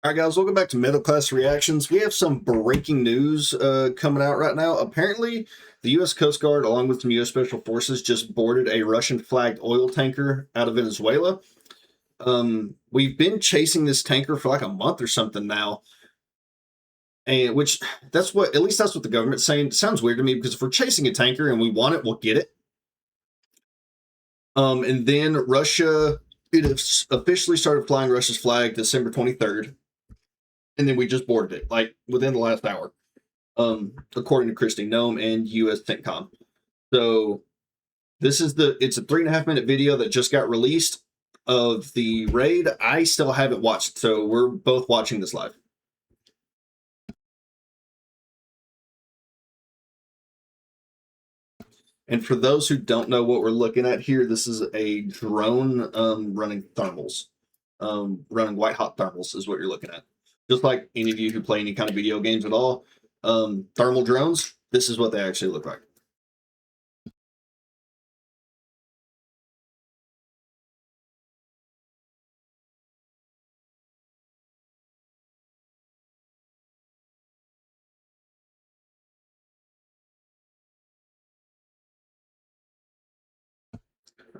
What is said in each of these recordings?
All right, guys, welcome back to Middle Class Reactions. We have some breaking news coming out right now. Apparently, the U.S. Coast Guard, along with some U.S. Special Forces, just boarded a Russian-flagged oil tanker out of Venezuela. We've been chasing this tanker for like a month or something now, and which that's what at least that's what the government's saying. It sounds weird to me because if we're chasing a tanker and we want it, we'll get it. And then Russia, it has officially started flying Russia's flag December 23rd, and then we just boarded it like within the last hour. According to Christine Nome and US CENTCOM. So it's a 3.5 minute video that just got released of the raid. I still haven't watched, so we're both watching this live. And for those who don't know what we're looking at here, this is a drone running thermals. Running white hot thermals is what you're looking at. Just like any of you who play any kind of video games at all, thermal drones, this is what they actually look like.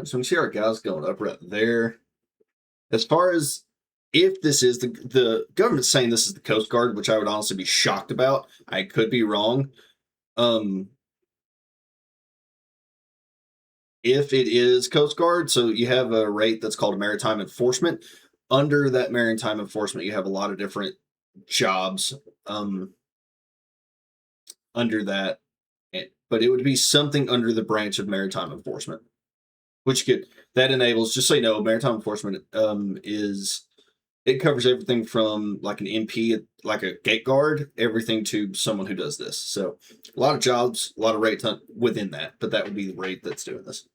So we see our guys going up right there. As far as if this is the government's saying this is the Coast Guard, which I would honestly be shocked about. I could be wrong. If it is Coast Guard, so you have a rate that's called maritime enforcement. Under that maritime enforcement, you have a lot of different jobs under that, but it would be something under the branch of maritime enforcement, that enables, just so you know, maritime enforcement it covers everything from like an MP, like a gate guard, everything to someone who does this. So a lot of jobs, a lot of rate within that, but that would be the rate that's doing this.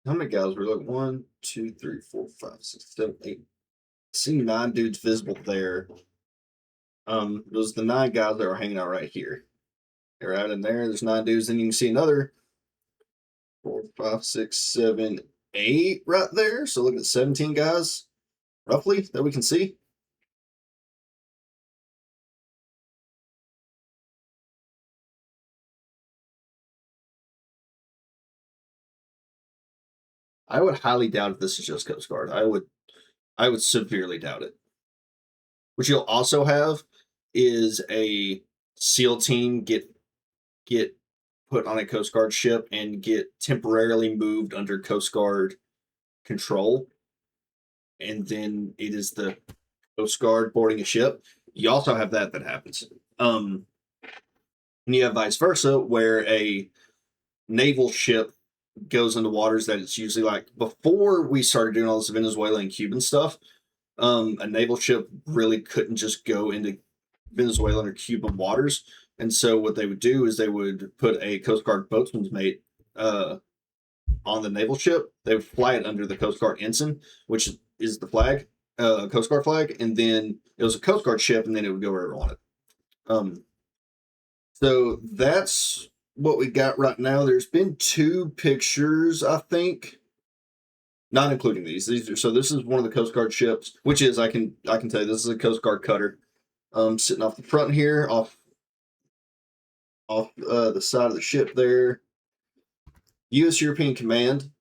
How many guys were like 1, 2, 3, 4, 5, 6, 7, 8? I see 9 dudes visible there. Those are the 9 guys that are hanging out right here. They're out in there. There's 9 dudes. Then you can see another 4, 5, 6, 7, 8 right there. So look at 17 guys, roughly, that we can see. I would highly doubt if this is just Coast Guard. I would severely doubt it. What you'll also have is a SEAL team get put on a Coast Guard ship and get temporarily moved under Coast Guard control, and then it is the Coast Guard boarding a ship. You also have that happens. And you have vice versa, where a naval ship goes into waters that it's usually like before we started doing all this Venezuela and Cuban stuff. A naval ship really couldn't just go into Venezuelan or Cuban waters, and so what they would do is they would put a Coast Guard boatswain's mate on the naval ship. They would fly it under the Coast Guard ensign, which is the flag, Coast Guard flag, and then it was a Coast Guard ship, and then it would go wherever it wanted. So that's what we got right now. There's been 2 pictures, I think, not including these. So this is one of the Coast Guard ships, which is I can tell you this is a Coast Guard cutter, sitting off the front here, off the side of the ship there. U.S. European Command.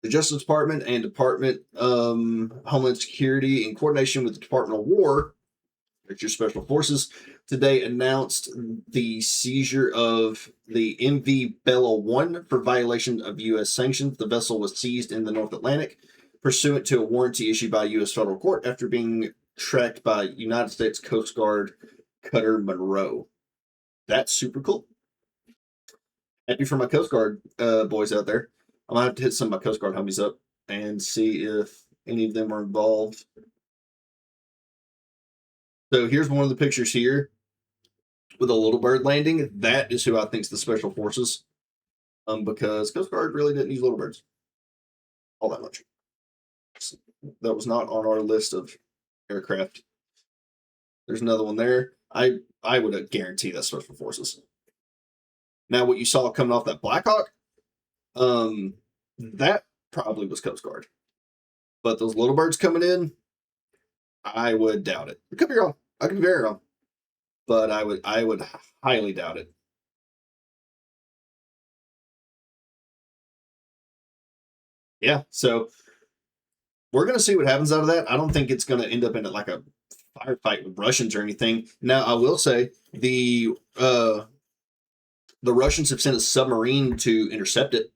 The Justice Department and Department Homeland Security, in coordination with the Department of War, that's your special forces, today announced the seizure of the MV Bella 1 for violation of U.S. sanctions. The vessel was seized in the North Atlantic pursuant to a warranty issued by a U.S. federal court after being tracked by United States Coast Guard cutter Monroe. That's super cool. Happy for my Coast Guard boys out there. I'm going to have to hit some of my Coast Guard homies up and see if any of them are involved. So here's one of the pictures here with a little bird landing. That is who I think is the Special Forces, because Coast Guard really didn't use little birds all that much. That was not on our list of aircraft. There's another one there. I would guarantee that's Special Forces. Now, what you saw coming off that Blackhawk, that probably was Coast Guard. But those little birds coming in, I would doubt it. It could be wrong. I could be very wrong. But I would highly doubt it. Yeah, so we're going to see what happens out of that. I don't think it's going to end up in like a firefight with Russians or anything. Now, I will say the Russians have sent a submarine to intercept it.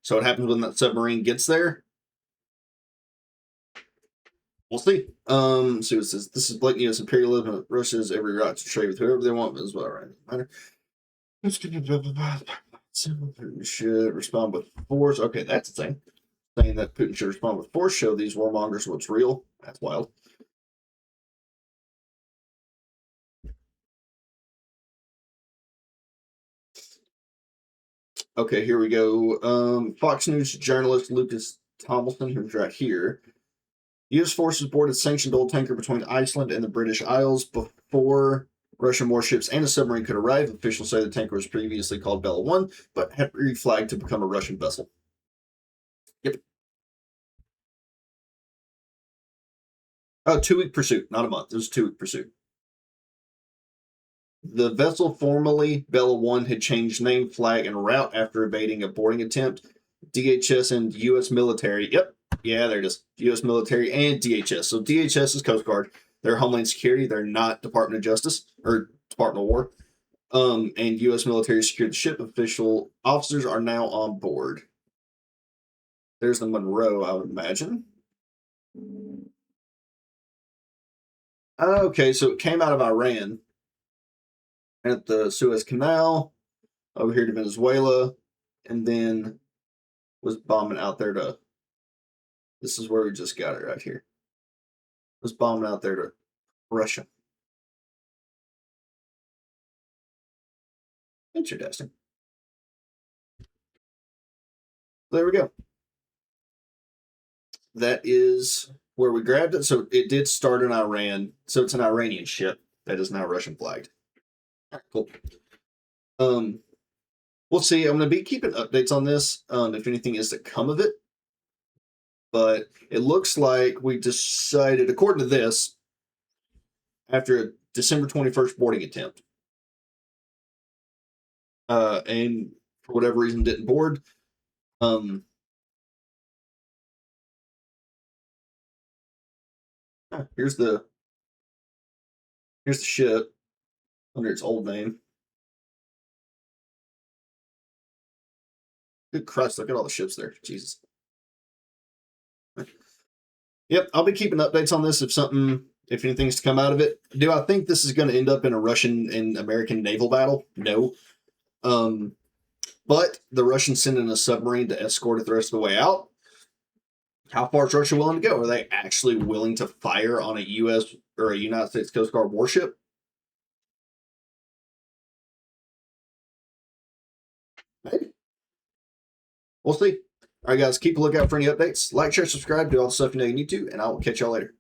So what happens when that submarine gets there? We'll see. See what it says. This is blatant U.S. imperialism. Russia has every right to trade with whoever they want as well, right? Matter. Should respond with force. Okay, that's the thing. Saying that Putin should respond with force. Show these warmongers what's real. That's wild. Okay, here we go. Fox News journalist Lucas Tomlinson, who's right here. U.S. forces boarded sanctioned oil tanker between Iceland and the British Isles before Russian warships and a submarine could arrive. Officials say the tanker was previously called Bella 1, but had reflagged to become a Russian vessel. Yep. Oh, 2-week pursuit, not a month. It was a 2-week pursuit. The vessel, formerly Bella 1, had changed name, flag, and route after evading a boarding attempt. DHS and U.S. military. Yep. Yeah, there it is. U.S. military and DHS. So DHS is Coast Guard. They're Homeland Security. They're not Department of Justice or Department of War. And U.S. military secured the ship. Official officers are now on board. There's the Monroe, I would imagine. Okay, so it came out of Iran at the Suez Canal over here to Venezuela, and then was bombing out there to. This is where we just got it right here. Was bombing out there to Russia. Interesting. There we go. That is where we grabbed it. So it did start in Iran. So it's an Iranian ship that is now Russian flagged. All right, cool. We'll see. I'm going to be keeping updates on this if anything is to come of it. But it looks like we decided, according to this, after a December 21st boarding attempt, and for whatever reason didn't board. Here's the ship under its old name. Good Christ, look at all the ships there. Jesus. Yep, I'll be keeping updates on this if anything's to come out of it. Do I think this is going to end up in a Russian and American naval battle? No. But the Russians sent in a submarine to escort it the rest of the way out. How far is Russia willing to go? Are they actually willing to fire on a U.S. or a United States Coast Guard warship? Maybe. We'll see. All right, guys, keep a lookout for any updates. Like, share, subscribe, do all the stuff you know you need to, and I will catch y'all later.